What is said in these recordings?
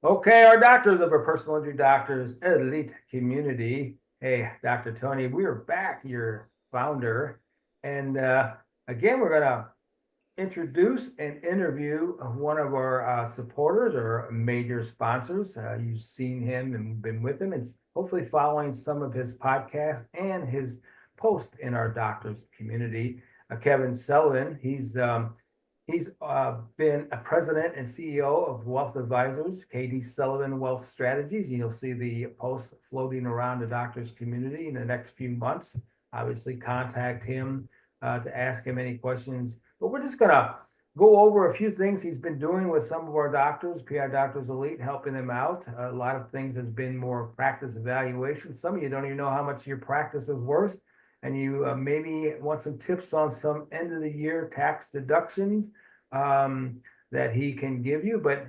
Okay, our doctors of our personal injury doctors elite community. Hey, Dr. Tony, we are back, your founder. And again, we're going to introduce and interview one of our supporters or major sponsors. You've seen him and been with him and hopefully following some of his podcasts and his post in our doctors community. Kevin Sullivan, he's been a president and CEO of Wealth Advisors, KD Sullivan Wealth Strategies. You'll see the posts floating around the doctors community in the next few months. Obviously, contact him to ask him any questions. But we're just gonna go over a few things he's been doing with some of our doctors, PI Doctors Elite, helping them out. A lot of things has been more practice evaluation. Some of you don't even know how much your practice is worth, and you maybe want some tips on some end of the year tax deductions that he can give you. But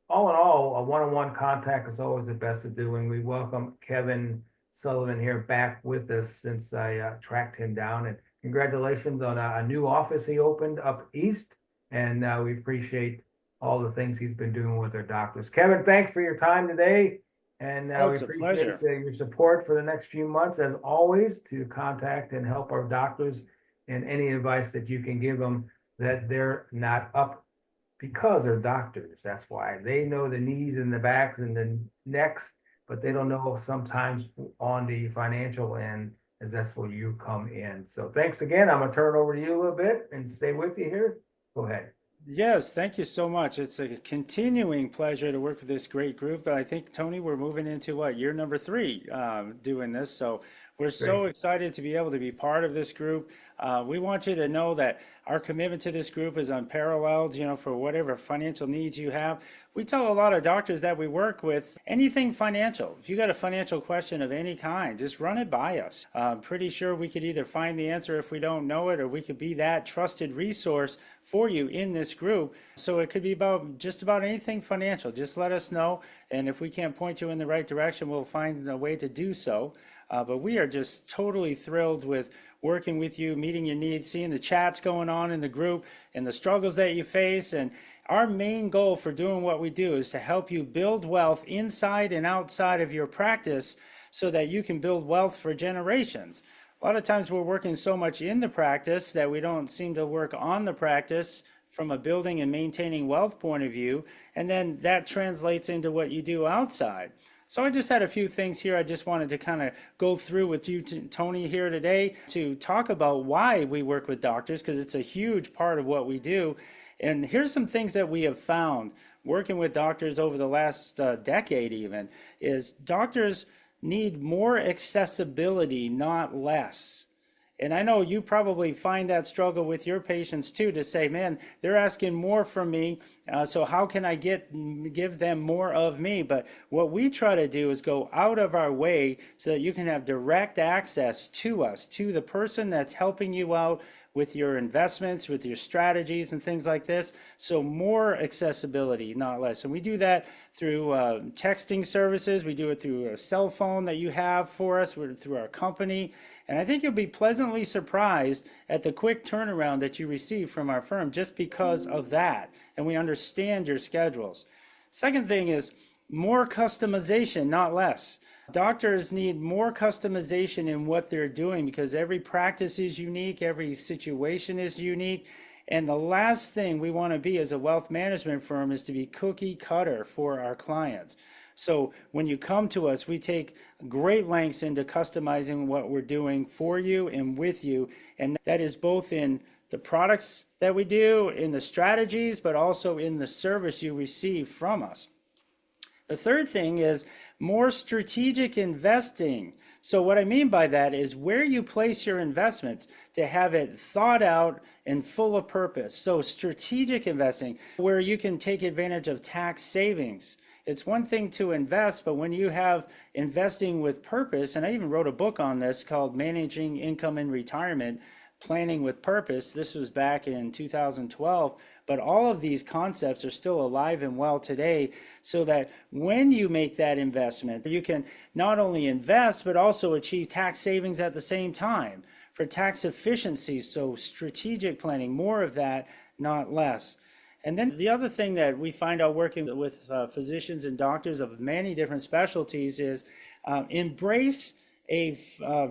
all in all, a one-on-one contact is always the best to do. And we welcome Kevin Sullivan here back with us since I tracked him down. And congratulations on a new office he opened up east. And we appreciate all the things he's been doing with our doctors. Kevin, thanks for your time today. And Oh, we it's a appreciate pleasure. your support for the next few months, as always, to contact and help our doctors and any advice that you can give them that they're not up because they're doctors. That's why they know the knees and the backs and the necks, but they don't know sometimes on the financial end, as that's where you come in. So thanks again. I'm gonna turn it over to you a little bit and stay with you here. Go ahead. Yes, thank you so much. It's a continuing pleasure to work with this great group. I think, Tony, we're moving into what, year number three doing this. So we're so Great. excited to be able to be part of this group. We want you to know that our commitment to this group is unparalleled, for whatever financial needs you have. We tell a lot of doctors that we work with anything financial. If you got a financial question of any kind, just run it by us. I'm pretty sure we could either find the answer if we don't know it, or we could be that trusted resource for you in this group. So it could be about just about anything financial. Just let us know. And if we can't point you in the right direction, we'll find a way to do so. But we are just totally thrilled with working with you, meeting your needs, seeing the chats going on in the group and the struggles that you face. And our main goal for doing what we do is to help you build wealth inside and outside of your practice so that you can build wealth for generations. A lot of times we're working so much in the practice that we don't seem to work on the practice from a building and maintaining wealth point of view, and then that translates into what you do outside. So I just had a few things here I just wanted to kind of go through with you, Tony, here today to talk about why we work with doctors, because it's a huge part of what we do. And here's some things that we have found working with doctors over the last decade even, is doctors need more accessibility, not less. And I know you probably find that struggle with your patients too, to say, man, they're asking more from me, so how can I give them more of me? But what we try to do is go out of our way so that you can have direct access to us, to the person that's helping you out with your investments, with your strategies and things like this. So more accessibility, not less. And we do that through texting services. We do it through a cell phone that you have for us, through our company. And I think you'll be pleasantly surprised at the quick turnaround that you receive from our firm just because of that. And we understand your schedules. Second thing is more customization, not less. Doctors need more customization in what they're doing because every practice is unique, every situation is unique. And the last thing we want to be as a wealth management firm is to be cookie cutter for our clients. So when you come to us, we take great lengths into customizing what we're doing for you and with you. And that is both in the products that we do, in the strategies, but also in the service you receive from us. The third thing is more strategic investing. So what I mean by that is where you place your investments to have it thought out and full of purpose. So strategic investing, where you can take advantage of tax savings. It's one thing to invest, but when you have investing with purpose, and I even wrote a book on this called Managing Income in Retirement, Planning with Purpose. This was back in 2012, but all of these concepts are still alive and well today, so that when you make that investment, you can not only invest, but also achieve tax savings at the same time for tax efficiency. So strategic planning, more of that, not less. And then the other thing that we find out working with physicians and doctors of many different specialties is embrace a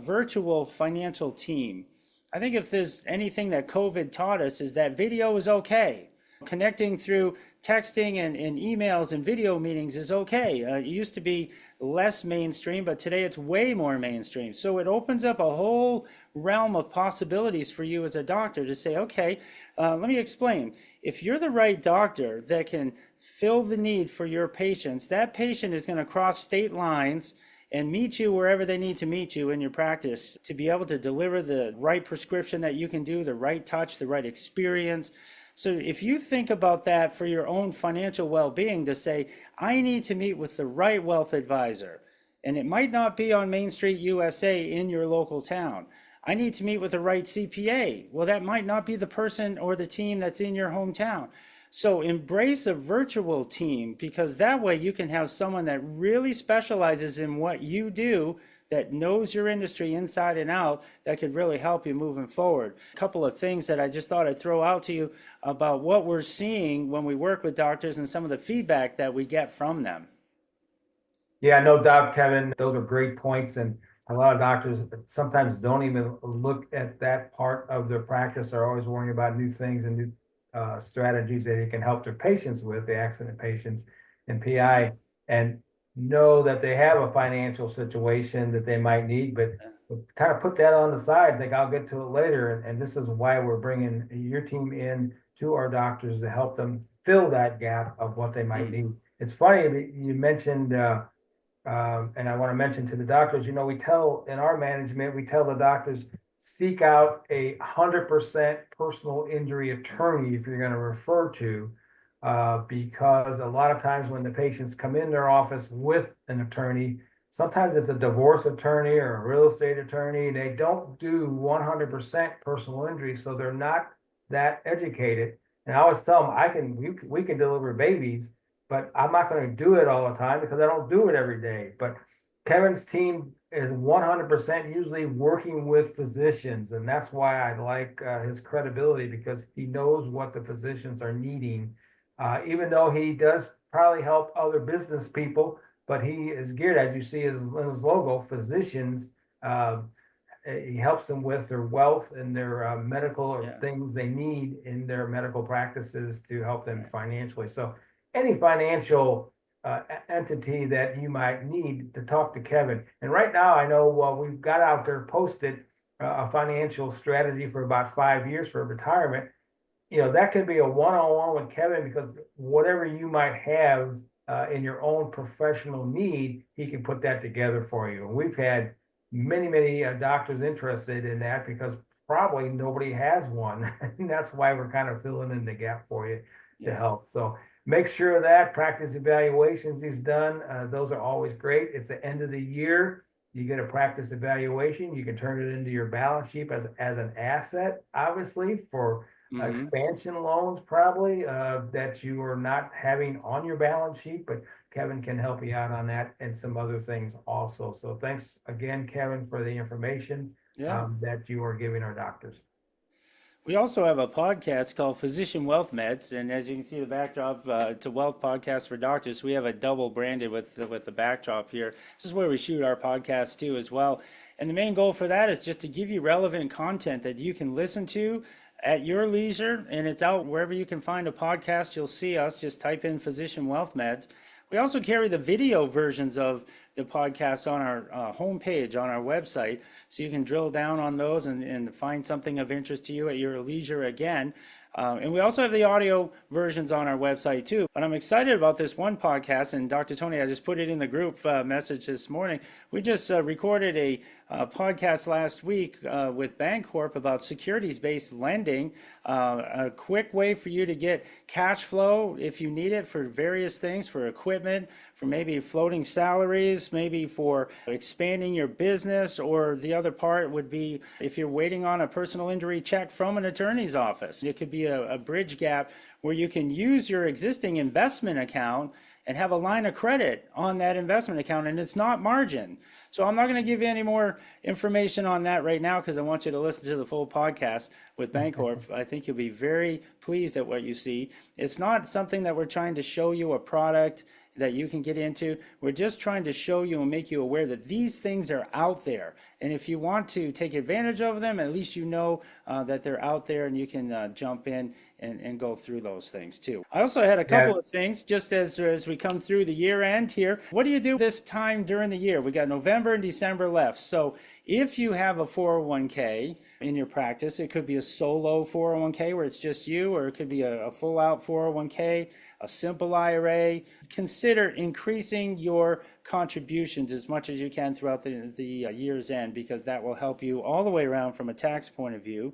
virtual financial team. I think if there's anything that COVID taught us is that video is okay. Connecting through texting and emails and video meetings is okay. It used to be less mainstream, but today it's way more mainstream. So it opens up a whole realm of possibilities for you as a doctor to say, okay, let me explain. If you're the right doctor that can fill the need for your patients, that patient is going to cross state lines and meet you wherever they need to meet you in your practice to be able to deliver the right prescription that you can do, the right touch, the right experience. So if you think about that for your own financial well-being, to say, I need to meet with the right wealth advisor, and it might not be on Main Street USA in your local town. I need to meet with the right CPA. Well, that might not be the person or the team that's in your hometown. So embrace a virtual team, because that way you can have someone that really specializes in what you do, that knows your industry inside and out, that could really help you moving forward. A couple of things that I just thought I'd throw out to you about what we're seeing when we work with doctors and some of the feedback that we get from them. Yeah, no doubt, Kevin. Those are great points. And a lot of doctors sometimes don't even look at that part of their practice. They're always worrying about new things and new strategies that they can help their patients with, the accident patients and PI, and know that they have a financial situation that they might need, but kind of put that on the side, think I'll get to it later. And this is why we're bringing your team in to our doctors to help them fill that gap of what they might need. It's funny that you mentioned, and I want to mention to the doctors, you know, we tell in our management, we tell the doctors, seek out 100% personal injury attorney if you're going to refer to, because a lot of times when the patients come in their office with an attorney, sometimes it's a divorce attorney or a real estate attorney. They don't do 100% personal injury, so they're not that educated. And I always tell them, we can deliver babies, but I'm not going to do it all the time because I don't do it every day. But Kevin's team is 100% usually working with physicians, and that's why I like his credibility, because he knows what the physicians are needing. Even though he does probably help other business people, but he is geared, as you see in his logo, physicians. He helps them with their wealth and their medical or things they need in their medical practices to help them financially. So any financial entity that you might need to talk to Kevin. And right now, I know we've got out there posted a financial strategy for about 5 years for retirement. You know, that could be a one-on-one with Kevin, because whatever you might have in your own professional need, he can put that together for you. And we've had many doctors interested in that, because probably nobody has one. And that's why we're kind of filling in the gap for you to help. So make sure that practice evaluations is done. Those are always great. It's the end of the year. You get a practice evaluation. You can turn it into your balance sheet as an asset, obviously, for expansion loans, probably, that you are not having on your balance sheet, but Kevin can help you out on that and some other things also. So thanks again, Kevin, for the information that you are giving our doctors. We also have a podcast called Physician Wealth Meds, and as you can see the backdrop, it's a wealth podcast for doctors. We have a double branded with the backdrop here. This is where we shoot our podcast too as well. And the main goal for that is just to give you relevant content that you can listen to at your leisure, and it's out wherever you can find a podcast. You'll see us. Just type in Physician Wealth Meds. We also carry the video versions of the podcast on our homepage on our website, so you can drill down on those and find something of interest to you at your leisure again. And we also have the audio versions on our website too. But I'm excited about this one podcast, and Dr. Tony, I just put it in the group message this morning. We just recorded a podcast last week with Bancorp about securities-based lending, a quick way for you to get cash flow if you need it for various things, for equipment, for maybe floating salaries, maybe for expanding your business, or the other part would be if you're waiting on a personal injury check from an attorney's office. It could be a bridge gap where you can use your existing investment account and have a line of credit on that investment account, and it's not margin. So I'm not going to give you any more information on that right now because I want you to listen to the full podcast with Bancorp. I think you'll be very pleased at what you see. It's not something that we're trying to show you a product that you can get into. We're just trying to show you and make you aware that these things are out there. And if you want to take advantage of them, at least you know that they're out there and you can jump in and go through those things too. I also had a couple of things just as we come through the year end here. What do you do this time during the year? We got November and December left. So if you have a 401k in your practice, it could be a solo 401k where it's just you, or it could be a full out 401k, a simple IRA. Consider increasing your contributions as much as you can throughout the year's end, because that will help you all the way around from a tax point of view.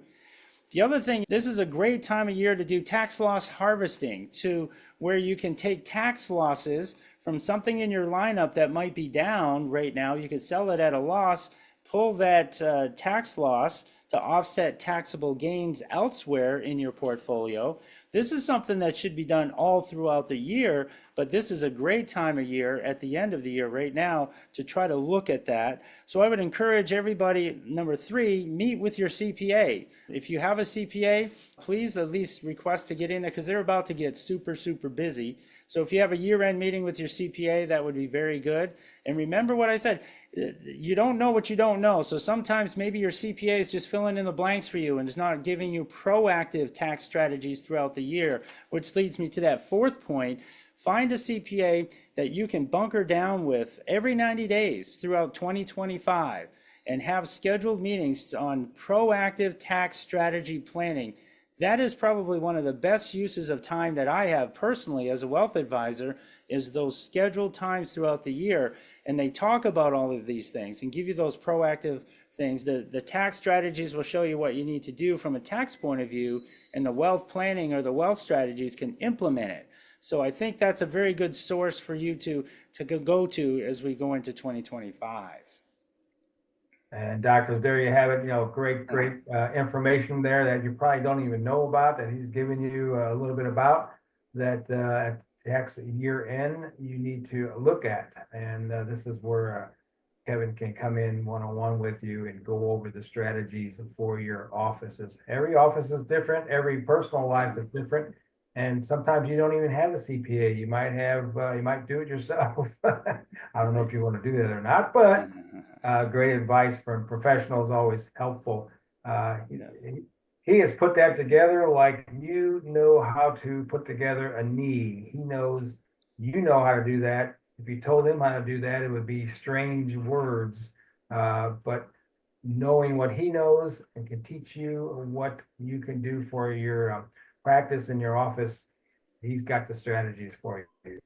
The other thing, this is a great time of year to do tax loss harvesting, to where you can take tax losses from something in your lineup that might be down right now. You could sell it at a loss, pull that tax loss to offset taxable gains elsewhere in your portfolio. This is something that should be done all throughout the year, but this is a great time of year at the end of the year right now to try to look at that. So I would encourage everybody, number 3, meet with your CPA. If you have a CPA, please at least request to get in there because they're about to get super, super busy. So if you have a year-end meeting with your CPA, that would be very good. And remember what I said, you don't know what you don't know. So sometimes maybe your CPA is just filling in the blanks for you and is not giving you proactive tax strategies throughout the year, which leads me to that 4th point. Find a CPA that you can bunker down with every 90 days throughout 2025 and have scheduled meetings on proactive tax strategy planning. That is probably one of the best uses of time that I have personally as a wealth advisor, is those scheduled times throughout the year. And they talk about all of these things and give you those proactive things. The tax strategies will show you what you need to do from a tax point of view, and the wealth planning or the wealth strategies can implement it. So I think that's a very good source for you to go to as we go into 2025. And doctors, there you have it. Great information there that you probably don't even know about, that he's giving you a little bit about, that at tax year end you need to look at. And this is where Kevin can come in one-on-one with you and go over the strategies for your offices. Every office is different. Every personal life is different. And sometimes you don't even have a CPA. You might do it yourself. I don't know if you want to do that or not, but great advice from professionals, always helpful. He has put that together like you know how to put together a knee. He knows you know how to do that. If you told him how to do that, it would be strange words. But knowing what he knows and can teach you what you can do for your practice in your office, he's got the strategies for you.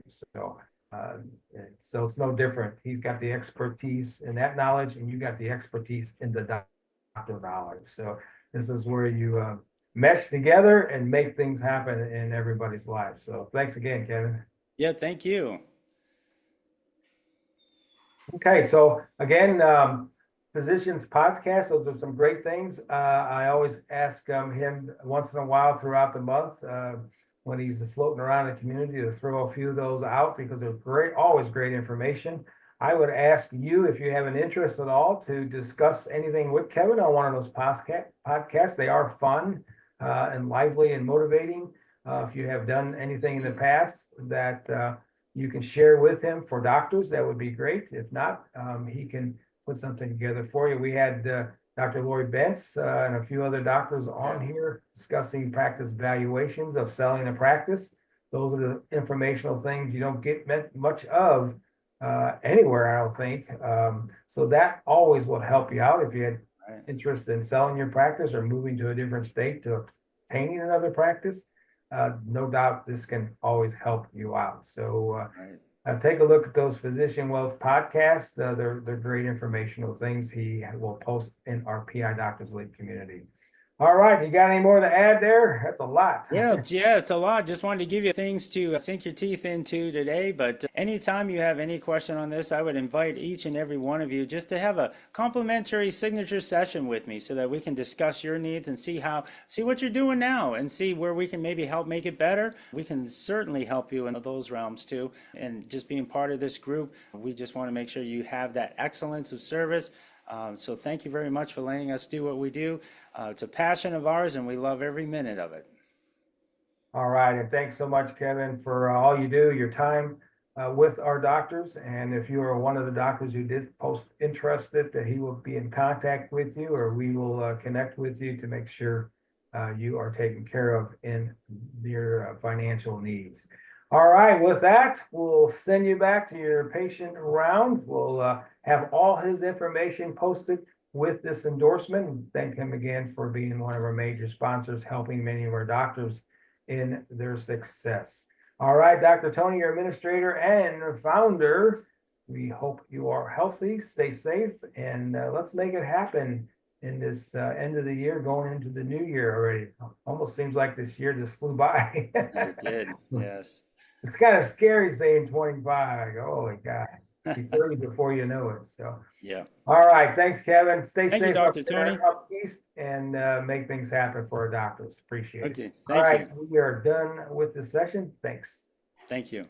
So it's no different. He's got the expertise in that knowledge, and you got the expertise in the doctor knowledge. So this is where you mesh together and make things happen in everybody's life. So thanks again, Kevin. Yeah, thank you. Okay, so again, Physicians Podcast, those are some great things. I always ask him once in a while throughout the month when he's floating around the community to throw a few of those out, because they're great, always great information. I would ask you, if you have an interest at all, to discuss anything with Kevin on one of those podcasts. They are fun and lively and motivating. If you have done anything in the past that you can share with him for doctors, that would be great. If not, he can put something together for you. We had Dr. Lloyd Bentz and a few other doctors on here discussing practice valuations of selling a practice. Those are the informational things you don't get much of anywhere, I don't think. So that always will help you out if you had interest in selling your practice or moving to a different state to obtaining another practice. No doubt this can always help you out. So take a look at those Physician Wealth podcasts. They're great informational things he will post in our PI Doctors League community. All right, you got any more to add there? That's a lot. Yeah, it's a lot. Just wanted to give you things to sink your teeth into today. But anytime you have any question on this, I would invite each and every one of you just to have a complimentary signature session with me so that we can discuss your needs and see what you're doing now and see where we can maybe help make it better. We can certainly help you in those realms too. And just being part of this group, we just want to make sure you have that excellence of service. So thank you very much for letting us do what we do. It's a passion of ours, and we love every minute of it. All right, and thanks so much, Kevin, for all you do, your time with our doctors. And if you are one of the doctors who did post interested, that he will be in contact with you, or we will connect with you to make sure you are taken care of in your financial needs. All right, with that, we'll send you back to your patient round. We'll have all his information posted with this endorsement. And thank him again for being one of our major sponsors, helping many of our doctors in their success. All right, Dr. Tony, your administrator and founder, we hope you are healthy, stay safe, and let's make it happen in this end of the year, going into the new year already. Almost seems like this year just flew by. It did, yes. It's kind of scary saying 25. Oh my God. Be 30 before you know it. So, yeah. All right. Thanks, Kevin. Stay Thank you, safe Dr. up there, Tony. up east, and make things happen for our doctors. Appreciate it. Okay, All thank right. you. We are done with the session. Thanks. Thank you.